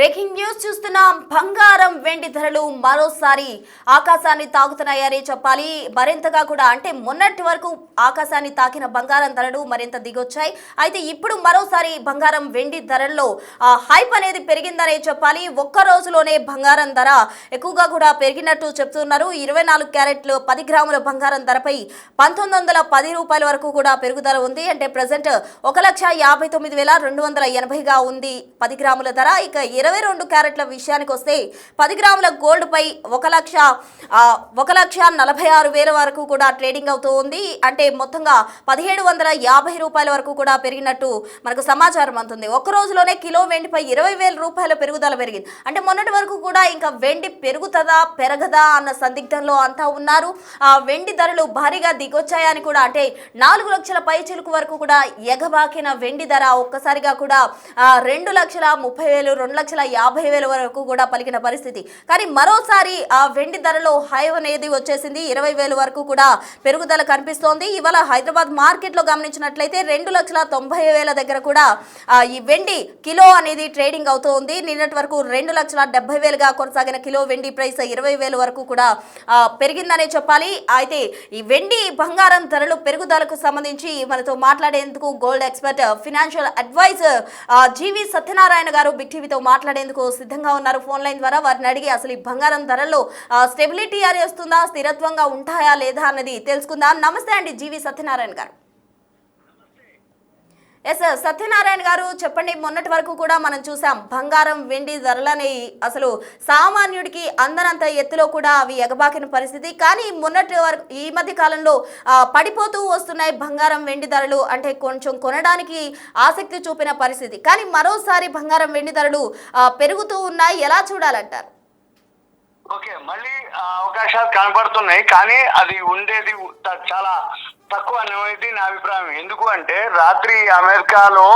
Breaking news చూస్తున్నాం. బంగారం వెండి ధరలు మరోసారి ఆకాశాన్ని తాకుతున్నాయని చెప్పాలి. మరింతగా కూడా అంటే మొన్నటి వరకు ఆకాశాన్ని తాకిన బంగారం ధరలు మరింత దిగొచ్చాయి. అయితే ఇప్పుడు మరోసారి బంగారం వెండి ధరల్లో హైప్ అనేది పెరిగిందనే చెప్పాలి. ఒక్క రోజులోనే బంగారం ధర ఎక్కువగా కూడా పెరిగినట్టు చెప్తున్నారు. 24 క్యారెట్లు 10 గ్రాముల బంగారం ధరపై 1910 రూపాయల వరకు కూడా పెరుగుదల ఉంది. అంటే ప్రజెంట్ 1,59,280గా ఉంది 10 గ్రాముల ధర. ఇక 22 క్యారెట్ల విషయానికి వస్తే 10 గ్రాముల గోల్డ్ పై 1,46,000 వరకు కూడా ట్రేడింగ్ అవుతూ ఉంది. అంటే మొత్తంగా 1,750 రూపాయల వరకు కూడా పెరిగినట్టు మనకు సమాచారం అందుతుంది. ఒక్క రోజులోనే కిలో వెండిపై 20,000 రూపాయల పెరుగుదల పెరిగింది. అంటే మొన్నటి వరకు కూడా ఇంకా వెండి పెరుగుతుందా పెరగదా అన్న సందిగ్ధంలో అంతా ఉన్నారు. వెండి ధరలు భారీగా దిగొచ్చాయని కూడా అంటే 4 లక్షల పై చిలుకు వరకు కూడా ఎగబాకిన వెండి ధర ఒక్కసారిగా కూడా 2,30,000 2,50,000 వరకు కూడా పలికిన పరిస్థితి. కానీ మరోసారి ఆ వెండి ధరలో హై అనేది వచ్చేసింది. 20,000 వరకు కూడా పెరుగుదల కనిపిస్తోంది. ఇవాళ హైదరాబాద్ మార్కెట్లో గమనించినట్లయితే 2,90,000 దగ్గర కూడా ఈ వెండి కిలో అనేది ట్రేడింగ్ అవుతోంది. నిన్నటి వరకు 2,70,000గా కొనసాగిన కిలో వెండి ప్రైస్ 20,000 వరకు కూడా పెరిగిందనే చెప్పాలి. అయితే ఈ వెండి బంగారం ధరలు పెరుగుదలకు సంబంధించి మనతో మాట్లాడేందుకు గోల్డ్ ఎక్స్పర్ట్ ఫినాన్షియల్ అడ్వైజర్ జీవి సత్యనారాయణ గారు బిగ్ టీవీతో మాట్లాడేందుకు సిద్ధంగా ఉన్నారు ఫోన్ లైన్ ద్వారా. వారిని అడిగి అసలు ఈ బంగారం ధరల్లో స్టెబిలిటీ అని వస్తుందా, స్థిరత్వంగా ఉంటాయా లేదా అన్నది తెలుసుకుందాం. నమస్తే అండి జీవి సత్యనారాయణ గారు. ఎస్ సత్యనారాయణ గారు చెప్పండి. మొన్నటి వరకు కూడా మనం చూసాం బంగారం వెండి ధరలని అసలు సామాన్యుడికి అందనంత ఎత్తులో కూడా అవి ఎగబాకిన పరిస్థితి. కానీ మొన్నటి వరకు ఈ మధ్య కాలంలో పడిపోతూ వస్తున్నాయి బంగారం వెండి ధరలు. అంటే కొంచెం కొనడానికి ఆసక్తి చూపిన పరిస్థితి. కానీ మరోసారి బంగారం వెండి ధరలు పెరుగుతూ ఉన్నాయి. ఎలా చూడాలంటారు? ఓకే, మళ్ళీ అవకాశాలు కనపడుతున్నాయి. కానీ అది ఉండేది చాలా తక్కువ అనేది నా అభిప్రాయం. ఎందుకు అంటే రాత్రి అమెరికాలో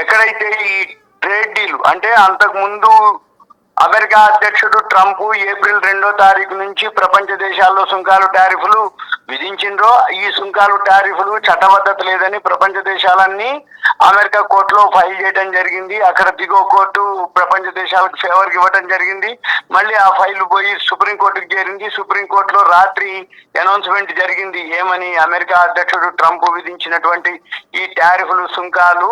ఎక్కడైతే ఈ ట్రేడ్ డీల్ అంటే అంతకు ముందు అమెరికా అధ్యక్షుడు ట్రంప్ ఏప్రిల్ 2వ తారీఖు నుంచి ప్రపంచ దేశాల్లో సుంకాలు టారిఫ్లు విధించిండ్రో ఈ సుంకాలు టారిఫ్లు చట్టబద్ధత లేదని ప్రపంచ దేశాలన్నీ అమెరికా కోర్టులో ఫైల్ చేయడం జరిగింది. అక్కడ దిగువ కోర్టు ప్రపంచ దేశాలకు ఫేవర్కి ఇవ్వడం జరిగింది. మళ్ళీ ఆ ఫైల్ పోయి సుప్రీంకోర్టుకు చేరింది. సుప్రీంకోర్టులో రాత్రి అనౌన్స్మెంట్ జరిగింది. ఏమని? అమెరికా అధ్యక్షుడు ట్రంప్ విధించినటువంటి ఈ టారిఫ్లు సుంకాలు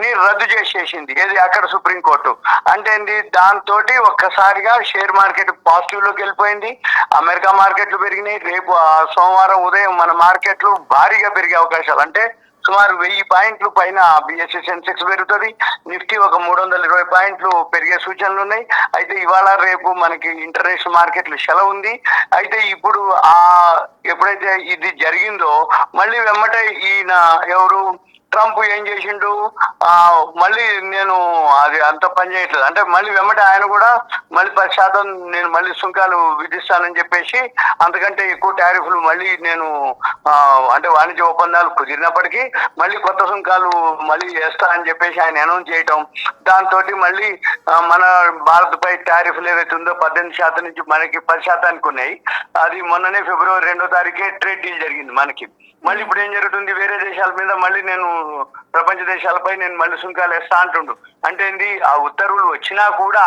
ని రద్దు చేసేసింది. ఏది? అక్కడ సుప్రీంకోర్టు. అంటే దాంతో ఒక్కసారిగా షేర్ మార్కెట్ పాజిటివ్ లోకి వెళ్ళిపోయింది. అమెరికా మార్కెట్లు పెరిగినాయి. రేపు సోమవారం ఉదయం మన మార్కెట్లు భారీగా పెరిగే అవకాశాలు. అంటే సుమారు 1000 పాయింట్లు పైన బిఎస్సి సెన్సెక్స్ పెరుగుతుంది. నిఫ్టీ ఒక 320 పాయింట్లు పెరిగే సూచనలు ఉన్నాయి. అయితే ఇవాళ రేపు మనకి ఇంటర్నేషనల్ మార్కెట్లు సెలవు ఉంది. అయితే ఇప్పుడు ఎప్పుడైతే ఇది జరిగిందో మళ్ళీ వెమ్మటే ఈయన ఎవరు ట్రంప్ ఏం చేసిండు? మళ్ళీ నేను అది అంత పని చేయట్లేదు అంటే మళ్ళీ వెమ్మటే ఆయన కూడా మళ్ళీ 10% నేను మళ్ళీ సుంకాలు విధిస్తానని చెప్పేసి అంతకంటే ఎక్కువ టారిఫ్లు మళ్ళీ నేను అంటే వాణిజ్య ఒప్పందాలు కుదిరినప్పటికీ మళ్ళీ కొత్త సుంకాలు మళ్ళీ వేస్తానని చెప్పేసి ఆయన అనౌన్స్ చేయటం, దాంతో మళ్ళీ మన భారత్ పై టారిఫ్లు ఏవైతే ఉందో 18% నుంచి మనకి 10% ఉన్నాయి. అది మొన్ననే ఫిబ్రవరి 2వ తారీఖే ట్రేడ్ డీల్ జరిగింది మనకి. మళ్ళీ ఇప్పుడు ఏం జరుగుతుంది? వేరే దేశాల మీద మళ్ళీ నేను ప్రపంచ దేశాలపై నేను మళ్ళీ సుంకాలు వేస్తా అంటుండు. అంటే ఏంది? ఆ ఉత్తర్వులు వచ్చినా కూడా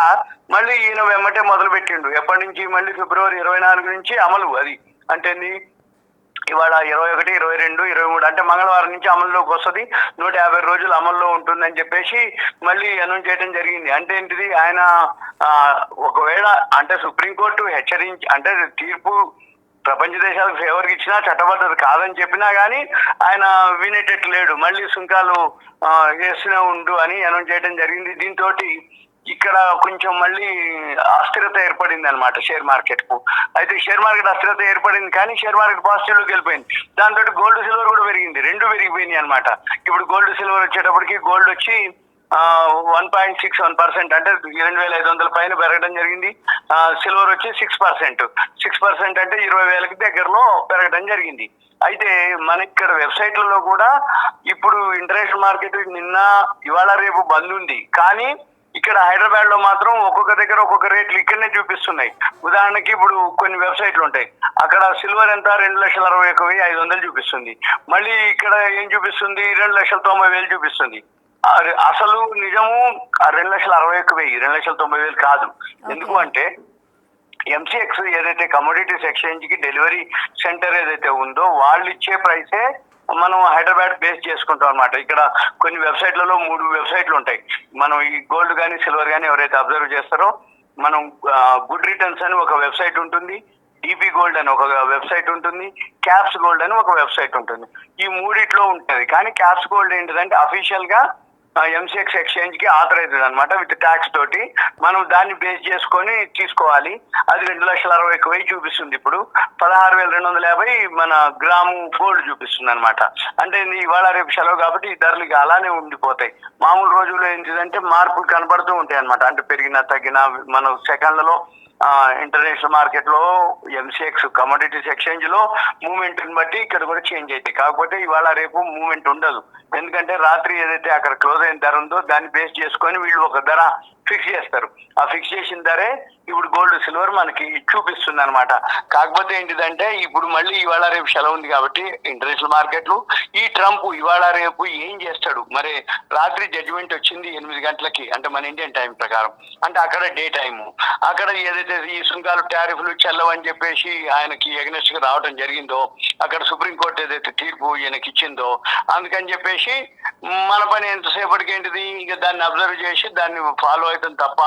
మళ్ళీ ఈయన వెమ్మటే మొదలు పెట్టిండు. ఎప్పటి నుంచి? మళ్ళీ ఫిబ్రవరి 24 నుంచి అమలు. అది అంటే ఇవాళ 21, 22, 23 అంటే మంగళవారం నుంచి అమల్లోకి వస్తుంది. 150 రోజులు అమల్లో ఉంటుందని చెప్పేసి మళ్ళీ అనౌన్స్ చేయడం జరిగింది. అంటే ఏంటిది? ఆయన ఒకవేళ అంటే సుప్రీంకోర్టు హెచ్చరించి అంటే తీర్పు ప్రపంచ దేశాలకు ఫేవర్కి ఇచ్చినా చట్టబద్ధత కాదని చెప్పినా కానీ ఆయన వినేటట్టు లేడు. మళ్ళీ సుంకాలు వేస్తూనే ఉండు అని అనౌన్స్ చేయడం జరిగింది. దీంతో ఇక్కడ కొంచెం మళ్ళీ అస్థిరత ఏర్పడింది అనమాట షేర్ మార్కెట్ కు. అయితే షేర్ మార్కెట్ అస్థిరత ఏర్పడింది కానీ షేర్ మార్కెట్ పాజిటివ్ లోకి వెళ్ళిపోయింది. దాంతో గోల్డ్ సిల్వర్ కూడా పెరిగింది. రెండు పెరిగిపోయినాయి అనమాట. ఇప్పుడు గోల్డ్ సిల్వర్ వచ్చేటప్పటికి గోల్డ్ వచ్చి 1.61% అంటే 2,500 పైన పెరగడం జరిగింది. సిల్వర్ వచ్చి 6% అంటే 20,000కి దగ్గరలో పెరగడం జరిగింది. అయితే మన ఇక్కడ వెబ్సైట్లలో కూడా ఇప్పుడు ఇంటర్నేషనల్ మార్కెట్ నిన్న ఇవాళ రేపు బంద్ ఉంది. కానీ ఇక్కడ హైదరాబాద్ లో మాత్రం ఒక్కొక్క దగ్గర ఒక్కొక్క రేట్లు ఇక్కడనే చూపిస్తున్నాయి. ఉదాహరణకి ఇప్పుడు కొన్ని వెబ్సైట్లు ఉంటాయి, అక్కడ సిల్వర్ ఎంత 2,61,500 చూపిస్తుంది. మళ్ళీ ఇక్కడ ఏం చూపిస్తుంది? 2,90,000 చూపిస్తుంది. అసలు నిజము 2,60,000 2,90,000 కాదు. ఎందుకు అంటే ఎంసీఎక్స్ ఏదైతే కమోడిటీస్ ఎక్స్చేంజ్ కి డెలివరీ సెంటర్ ఏదైతే ఉందో వాళ్ళు ఇచ్చే ప్రైసే మనం హైదరాబాద్ బేస్ చేసుకుంటాం అనమాట. ఇక్కడ కొన్ని వెబ్సైట్లలో 3 వెబ్సైట్లు ఉంటాయి. మనం ఈ గోల్డ్ కానీ సిల్వర్ కానీ ఎవరైతే అబ్జర్వ్ చేస్తారో మనం గుడ్ రిటర్న్స్ అని ఒక వెబ్సైట్ ఉంటుంది, డిపి గోల్డ్ అని ఒక వెబ్సైట్ ఉంటుంది, క్యాప్స్ గోల్డ్ అని ఒక వెబ్సైట్ ఉంటుంది. ఈ మూడిట్లో ఉంటుంది. కానీ క్యాప్స్ గోల్డ్ ఏంటిదంటే అఫీషియల్ గా ఎంసీఎక్స్ ఎక్స్చేంజ్ కి ఆథరైజ్డ్ అనమాట విత్ ట్యాక్స్ తోటి. మనం దాన్ని బేస్ చేసుకొని తీసుకోవాలి. అది 2,60,000 చూపిస్తుంది. ఇప్పుడు 16,250 మన గ్రాము గోల్డ్ చూపిస్తుంది అనమాట. అంటే ఇవాళ రేపు సెలవు కాబట్టి ఈ ధరలు ఇక అలానే ఉండిపోతాయి. మామూలు రోజుల్లో ఏంటిదంటే మార్పులు కనబడుతూ ఉంటాయి అనమాట. అంటే పెరిగినా తగ్గినా మన సెకండ్లలో ఇంటర్నేషనల్ మార్కెట్ లో ఎంసీఎక్స్ కమోడిటీస్ ఎక్స్చేంజ్ లో మూవ్మెంట్ బట్టి ఇక్కడ కూడా చేంజ్ అవుతాయి. కాకపోతే ఇవాళ రేపు మూవ్మెంట్ ఉండదు. ఎందుకంటే రాత్రి ఏదైతే అక్కడ క్లోజ్ అయిన ధర ఉందో దాన్ని బేస్ చేసుకొని వీళ్ళు ఒక ధర ఫిక్స్ చేస్తారు. ఆ ఫిక్స్ చేసిన ధరే ఇప్పుడు గోల్డ్ సిల్వర్ మనకి చూపిస్తుంది అనమాట. కాకపోతే ఏంటిదంటే ఇప్పుడు మళ్ళీ ఇవాళ రేపు సెలవు ఉంది కాబట్టి ఇంటర్నేషనల్ మార్కెట్లు ఈ ట్రంప్ ఇవాళ రేపు ఏం చేస్తాడు మరి. రాత్రి జడ్జిమెంట్ వచ్చింది 8 గంటలకి, అంటే మన ఇండియన్ టైం ప్రకారం, అంటే అక్కడ డే టైము. అక్కడ ఏదైతే ఈ సుంకాలు టారిఫ్లు చెల్లవని చెప్పేసి ఆయనకి ఎగనెస్ట్ గా రావడం జరిగిందో, అక్కడ సుప్రీంకోర్టు ఏదైతే తీర్పు ఈయనకి ఇచ్చిందో, అందుకని చెప్పేసి మన పని ఎంతసేపటికి ఏంటిది ఇక దాన్ని అబ్జర్వ్ చేసి దాన్ని ఫాలో అవుతుంది తప్ప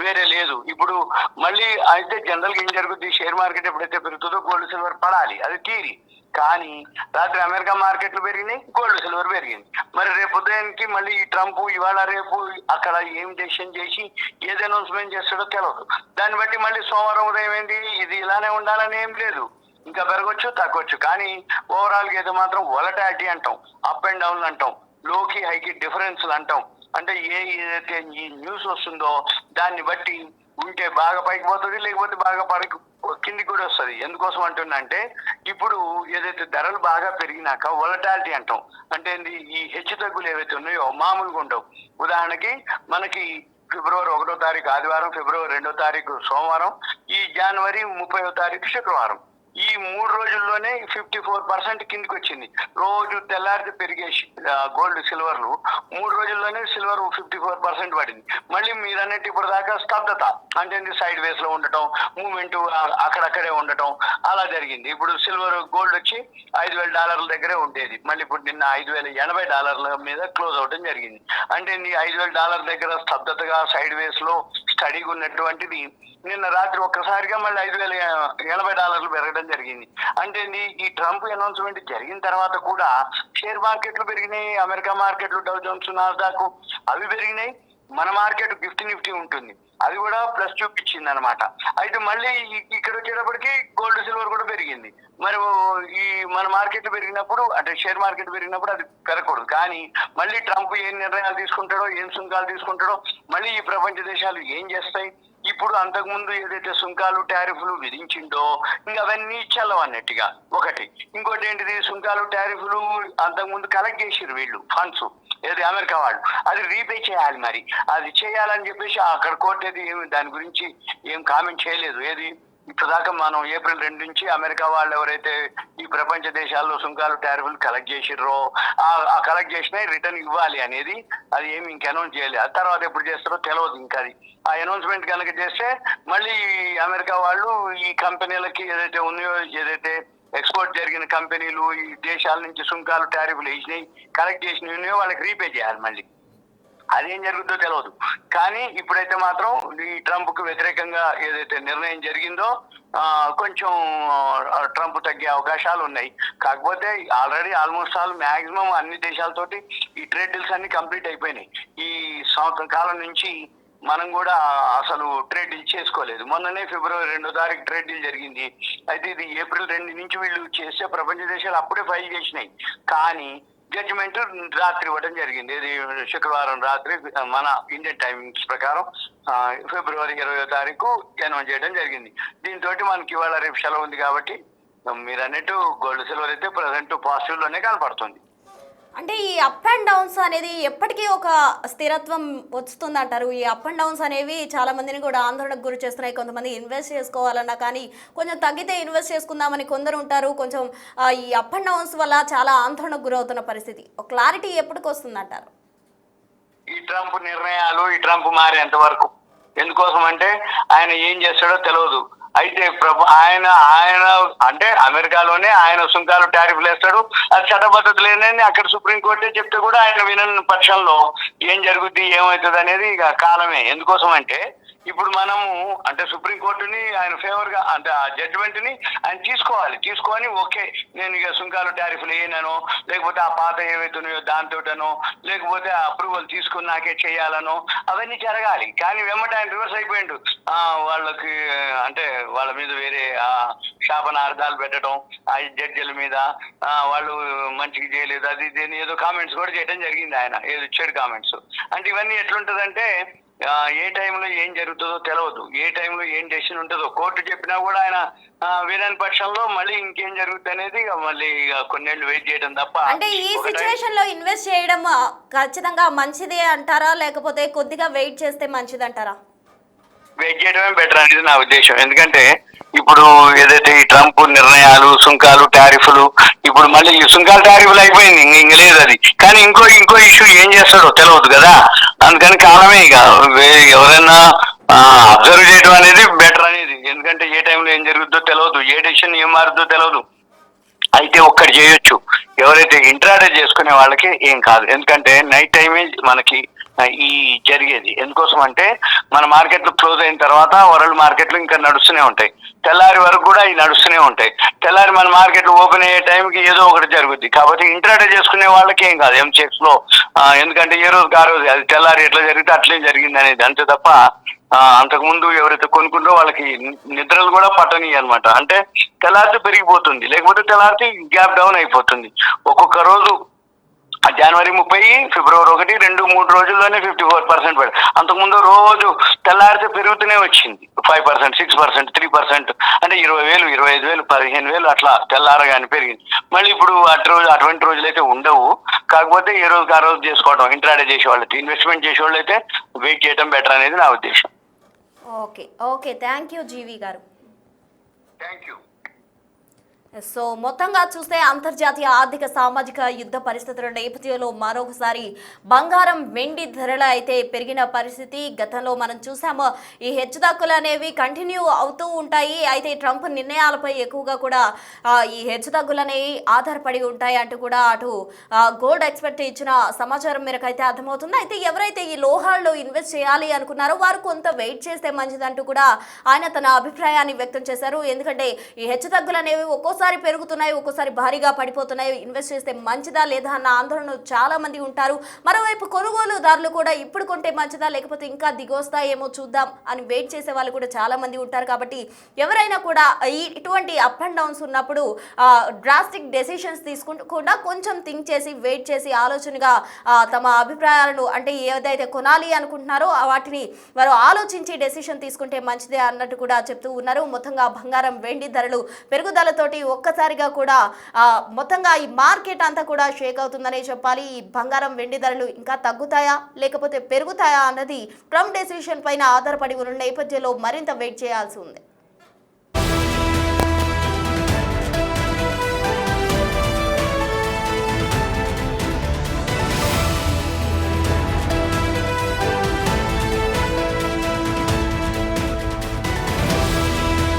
వేరే లేదు. ఇప్పుడు మళ్ళీ అయితే జనరల్ గా ఏం జరుగుతుంది, షేర్ మార్కెట్ ఎప్పుడైతే పెరుగుతుందో గోల్డ్ సిల్వర్ పడాలి, అది థియరీ. కానీ రాత్రి అమెరికా మార్కెట్లు పెరిగినాయి, గోల్డ్ సిల్వర్ పెరిగింది. మరి రేపు ఉదయానికి మళ్ళీ ఈ ట్రంప్ ఇవాళ రేపు అక్కడ ఏం డెసిషన్ చేసి ఏది అనౌన్స్మెంట్ చేస్తాడో తెలియదు. దాన్ని బట్టి మళ్ళీ సోమవారం ఉదయం ఏంటి ఇది ఇలానే ఉండాలని ఏం లేదు, ఇంకా పెరగొచ్చు తగ్గొచ్చు. కానీ ఓవరాల్ గా అయితే మాత్రం వొలటాలిటీ అంటాం, అప్ అండ్ డౌన్ అంటాం, లోకి హైకి డిఫరెన్స్లు అంటాం. అంటే ఏదైతే ఈ న్యూస్ వస్తుందో దాన్ని బట్టి ఉంటే బాగా పైకి పోతుంది, లేకపోతే బాగా పైకి కిందికి కూడా వస్తుంది. ఎందుకోసం అంటున్నంటే ఇప్పుడు ఏదైతే ధరలు బాగా పెరిగినాక వొలటాలిటీ అంటాం. అంటే ఈ హెచ్చు తగ్గులు ఏవైతే ఉన్నాయో మామూలుగా ఉండవు. ఉదాహరణకి మనకి ఫిబ్రవరి 1వ తారీఖు ఆదివారం, ఫిబ్రవరి 2వ తారీఖు సోమవారం, ఈ జనవరి 30వ తారీఖు శుక్రవారం, ఈ 3 రోజుల్లోనే 54% కిందికి వచ్చింది. రోజు తెల్లారితే పెరిగే గోల్డ్ సిల్వర్లు 3 రోజుల్లోనే సిల్వర్ 54% పడింది. మళ్ళీ మీరు అన్నట్టు ఇప్పుడు దాకా స్తబ్దత, అంటే సైడ్ వేస్ లో ఉండటం, మూవ్మెంట్ అక్కడక్కడే ఉండటం అలా జరిగింది. ఇప్పుడు సిల్వర్ గోల్డ్ వచ్చి $5,000 దగ్గరే ఉండేది, మళ్ళీ ఇప్పుడు నిన్న $5,080 మీద క్లోజ్ అవడం జరిగింది. అంటే $5,000 దగ్గర స్తబ్దతగా సైడ్ వేస్ లో స్టడీగా ఉన్నటువంటిది నిన్న రాత్రి ఒక్కసారిగా మళ్ళీ $5,080 పెరగడం జరిగింది. అంటే ఈ ట్రంప్ అనౌన్స్మెంట్ జరిగిన తర్వాత కూడా షేర్ మార్కెట్లు పెరిగినాయి, అమెరికా మార్కెట్లు డౌ జోన్స్ నాస్డాక్ అవి పెరిగినాయి. మన మార్కెట్ నిఫ్టీ ఉంటుంది, అది కూడా ప్లస్ చూపించింది అనమాట. అయితే మళ్ళీ ఇక్కడ వచ్చేటప్పటికి గోల్డ్ సిల్వర్ కూడా పెరిగింది. మరి ఈ మన మార్కెట్ పెరిగినప్పుడు, అంటే షేర్ మార్కెట్ పెరిగినప్పుడు అది పెరగకూడదు. కానీ మళ్ళీ ట్రంప్ ఏం నిర్ణయాలు తీసుకుంటాడో, ఏం సుంకాలు తీసుకుంటాడో, మళ్ళీ ఈ ప్రపంచ దేశాలు ఏం చేస్తాయి. ఇప్పుడు అంతకుముందు ఏదైతే సుంకాలు టారిఫ్లు విధించిండో ఇంకా అవన్నీ చల్లవన్నట్టుగా ఒకటి. ఇంకోటి ఏంటిది, సుంకాలు టారిఫ్లు అంతకుముందు కలెక్ట్ చేసిరు వీళ్ళు ఫండ్స్, ఏది అమెరికా వాళ్ళు, అది రీపే చేయాలి. మరి అది చేయాలని చెప్పేసి అక్కడ కోర్టు ఏది దాని గురించి ఏం కామెంట్ చేయలేదు. ఏది ఇప్పటిదాకా మనం ఏప్రిల్ 2 నుంచి అమెరికా వాళ్ళు ఎవరైతే ఈ ప్రపంచ దేశాల్లో సుంకాలు టారిఫ్లు కలెక్ట్ చేసిర్రో ఆ కలెక్ట్ చేసినా రిటర్న్ ఇవ్వాలి అనేది అది ఏమి ఇంక అనౌన్స్ చేయలేదు. ఆ తర్వాత ఎప్పుడు చేస్తారో తెలియదు. ఇంకా అది ఆ అనౌన్స్మెంట్ కనుక చేస్తే మళ్ళీ అమెరికా వాళ్ళు ఈ కంపెనీలకి ఏదైతే ఉన్నాయో, ఏదైతే ఎక్స్పోర్ట్ జరిగిన కంపెనీలు ఈ దేశాల నుంచి సుంకాలు టారిఫ్లు వేసినాయి కలెక్ట్ చేసినవి ఉన్నాయో వాళ్ళకి రీపే చేయాలి. మళ్ళీ అదేం జరుగుతుందో తెలియదు. కానీ ఇప్పుడైతే మాత్రం ఈ ట్రంప్ కు వ్యతిరేకంగా ఏదైతే నిర్ణయం జరిగిందో కొంచెం ట్రంప్ తగ్గే అవకాశాలు ఉన్నాయి. కాకపోతే ఆల్రెడీ ఆల్మోస్ట్ ఆల్ మ్యాక్సిమం అన్ని దేశాలతోటి ఈ ట్రేడ్ డీల్స్ అన్ని కంప్లీట్ అయిపోయినాయి. ఈ సంవత్సరం కాలం నుంచి మనం కూడా అసలు ట్రేడ్ డీల్ చేసుకోలేదు. మొన్ననే ఫిబ్రవరి 2వ తారీఖు ట్రేడ్ డీల్ జరిగింది. అయితే ఇది ఏప్రిల్ 2 నుంచి వీళ్ళు చేసే ప్రపంచ దేశాలు అప్పుడే ఫైల్ చేసినాయి. కానీ జడ్జిమెంట్ రాత్రి ఇవ్వడం జరిగింది. ఇది శుక్రవారం రాత్రి మన ఇండియన్ టైమింగ్స్ ప్రకారం ఫిబ్రవరి 20వ తారీఖు అనౌన్స్ చేయడం జరిగింది. దీంతో మనకి ఇవాళ రేపు సెలవు ఉంది కాబట్టి మీరు అన్నట్టు గోల్డ్ సిల్వర్ అయితే ప్రజెంట్ పాజిటివ్ లోనే కనపడుతుంది. అంటే ఈ అప్ అండ్ డౌన్స్ అనేది ఎప్పటికీ ఒక స్థిరత్వం వస్తుంది అంటారు. ఈ అప్ అండ్ డౌన్స్ అనేవి చాలా మందిని కూడా ఆందోళనకు గురి చేస్తున్నాయి. కొంతమంది ఇన్వెస్ట్ చేసుకోవాలన్నా కానీ కొంచెం తగ్గితే ఇన్వెస్ట్ చేసుకుందామని కొందరు ఉంటారు. కొంచెం ఈ అప్ అండ్ డౌన్స్ వల్ల చాలా ఆందోళనకు గురవుతున్న పరిస్థితి. ఒక క్లారిటీ ఎప్పటికి వస్తుంది అంటారు? ఈ ట్రంప్ నిర్ణయాలు, ఈ ట్రంప్ మారేంత వరకు. ఎందుకోసం అంటే ఆయన ఏం చేస్తాడో తెలియదు. అయితే ఆయన ఆయన అంటే అమెరికాలోనే ఆయన సుంకాలు టారిఫ్లు వేస్తాడు, అది చట్టబద్ధత లేదని అక్కడ సుప్రీంకోర్టే చెప్తే కూడా ఆయన వినని పక్షంలో ఏం జరుగుద్ది ఏమవుతుంది అనేది ఇక కాలమే. ఎందుకోసం అంటే ఇప్పుడు మనము అంటే సుప్రీంకోర్టుని ఆయన ఫేవర్ గా అంటే ఆ జడ్జిమెంట్ ని ఆయన తీసుకొని ఓకే నేను ఇక సుంకాలు టారిఫ్లు వేయనో, లేకపోతే ఆ పాత ఏవైతున్నాయో దాంతోటనో, లేకపోతే అప్రూవల్ తీసుకుని నాకే చేయాలనో అవన్నీ జరగాలి. కానీ వెంబట ఆయన రివర్స్ అయిపోయిండు. వాళ్ళకి అంటే వాళ్ళ మీద వేరే శాపనార్థాలు పెట్టడం, ఆ జడ్జిల మీద వాళ్ళు మంచిగా చేయలేదు అది ఇది ఏదో కామెంట్స్ కూడా చేయడం జరిగింది. ఆయన ఏదో ఇచ్చాడు కామెంట్స్. అంటే ఇవన్నీ ఎట్లుంటదంటే ఏ టైంలో ఏం జరుగుతుందో తెలియదు, ఏ టైంలో ఏం డెసిషన్ ఉంటుందో. కోర్టు చెప్పినా కూడా ఆయన వినని పక్షంలో మళ్ళీ ఇంకేం జరుగుతుంది అనేది మళ్ళీ కొన్నేళ్ళు వెయిట్ చేయడం తప్ప. అంటే ఈ సిచ్యువేషన్ లో ఇన్వెస్ట్ చేయడం ఖచ్చితంగా మంచిదే అంటారా, లేకపోతే కొద్దిగా వెయిట్ చేస్తే మంచిది అంటారా? వెయిట్ చేయడమే బెటర్ అనేది నా ఉద్దేశం. ఎందుకంటే ఇప్పుడు ఏదైతే ఈ ట్రంప్ నిర్ణయాలు, సుంకాలు, టారిఫ్లు, ఇప్పుడు మళ్ళీ ఈ సుంకాలు టారిఫ్లు అయిపోయింది, ఇంక లేదు అది. కానీ ఇంకో ఇష్యూ ఏం చేస్తాడో తెలియదు కదా. అందుకని కాలమే ఇక ఎవరైనా అబ్జర్వ్ చేయడం అనేది బెటర్ అనేది. ఎందుకంటే ఏ టైంలో ఏం జరుగుతుందో తెలియదు, ఏ డెసిషన్ ఏం మారుతుందో తెలియదు. అయితే ఒక్కటి చేయొచ్చు, ఎవరైతే ఇంట్రాడే చేసుకునే వాళ్ళకి ఏం కాదు. ఎందుకంటే నైట్ టైమే మనకి ఈ జరిగేది. ఎందుకోసం అంటే మన మార్కెట్లు క్లోజ్ అయిన తర్వాత వరల్డ్ మార్కెట్లు ఇంకా నడుస్తూనే ఉంటాయి, తెల్లారి వరకు కూడా ఇవి నడుస్తూనే ఉంటాయి. తెల్లారి మన మార్కెట్లు ఓపెన్ అయ్యే టైంకి ఏదో ఒకటి జరుగుద్ది. కాబట్టి ఇంట్రాడే చేసుకునే వాళ్ళకి ఏం కాదు ఎంసెక్స్ లో. ఎందుకంటే ఏ రోజుకి ఆ రోజు అది తెల్లారి ఎట్లా జరిగితే అట్లే జరిగింది అనేది. అంతే తప్ప అంతకుముందు ఎవరైతే కొనుక్కుంటారో వాళ్ళకి నిద్రలు కూడా పట్టని అనమాట. అంటే తెల్లారితే పెరిగిపోతుంది, లేకపోతే తెల్లారితే గ్యాప్ డౌన్ అయిపోతుంది. ఒక్కొక్క రోజు జనవరి 30, ఫిబ్రవరి 1, 2, 3 రోజుల్లోనే 54% పడి, అంతకుముందు రోజు తెల్లారితే పెరుగుతూనే వచ్చింది 5%, 6%, 3%. అంటే 20,000, 25,000, 15,000 అట్లా తెల్లారగానే పెరిగింది. మళ్ళీ ఇప్పుడు అటువంటి రోజులు అయితే ఉండవు. కాకపోతే ఏ రోజుకి ఆ రోజు చేసుకోవడం, ఇంట్రాడే చేసే వాళ్ళైతే, ఇన్వెస్ట్మెంట్ చేసే వాళ్ళు అయితే వెయిట్ చేయడం బెటర్ అనేది నా ఉద్దేశం. ఓకే థ్యాంక్ యూ జీవి గారు. Thank you. సో మొత్తంగా చూస్తే అంతర్జాతీయ ఆర్థిక సామాజిక యుద్ధ పరిస్థితుల నేపథ్యంలో మరొకసారి బంగారం, వెండి ధరలు అయితే పెరిగిన పరిస్థితి గతంలో మనం చూసాము. ఈ హెచ్చుతగ్గులు అనేవి కంటిన్యూ అవుతూ ఉంటాయి. అయితే ట్రంప్ నిర్ణయాలపై ఎక్కువగా కూడా ఈ హెచ్చుతగ్గులు అనేవి ఆధారపడి ఉంటాయి అంటూ కూడా అటు గోల్డ్ ఎక్స్పర్ట్ ఇచ్చిన సమాచారం మేరకు అయితే అర్థమవుతుంది. అయితే ఎవరైతే ఈ లోహాల్లో ఇన్వెస్ట్ చేయాలి అనుకున్నారో వారు కొంత వెయిట్ చేస్తే మంచిదంటూ కూడా ఆయన తన అభిప్రాయాన్ని వ్యక్తం చేశారు. ఎందుకంటే ఈ హెచ్చుతగ్గులు అనేవి ఒక్కోసారి పెరుగుతున్నాయి, ఒక్కోసారి భారీగా పడిపోతున్నాయి. ఇన్వెస్ట్ చేస్తే మంచిదా లేదా అన్న ఆందోళన చాలా మంది ఉంటారు. మరోవైపు కొనుగోలుదారులు కూడా ఇప్పుడు కొంటే మంచిదా లేకపోతే ఇంకా దిగొస్తాయేమో చూద్దాం అని వెయిట్ చేసే వాళ్ళు కూడా చాలా మంది ఉంటారు. కాబట్టి ఎవరైనా కూడా ఇటువంటి అప్ అండ్ డౌన్స్ ఉన్నప్పుడు డ్రాస్టిక్ డెసిషన్స్ తీసుకుంటూ కొంచెం థింక్ చేసి వెయిట్ చేసి ఆలోచనగా తమ అభిప్రాయాలను అంటే ఏదైతే కొనాలి అనుకుంటున్నారో వాటిని వారు ఆలోచించి డెసిషన్ తీసుకుంటే మంచిదే అన్నట్టు కూడా చెప్తూ ఉన్నారు. మొత్తంగా బంగారం, వెండి ధరలు పెరుగుదలతోటి ఒక్కసారిగా కూడా మొత్తంగా ఈ మార్కెట్ అంతా కూడా షేక్ అవుతుందనే చెప్పాలి. ఈ బంగారం, వెండి ధరలు ఇంకా తగ్గుతాయా లేకపోతే పెరుగుతాయా అన్నది ట్రంప్ డెసిషన్ పైన ఆధారపడి ఉన్న నేపథ్యంలో మరింత వెయిట్ చేయాల్సి ఉంది.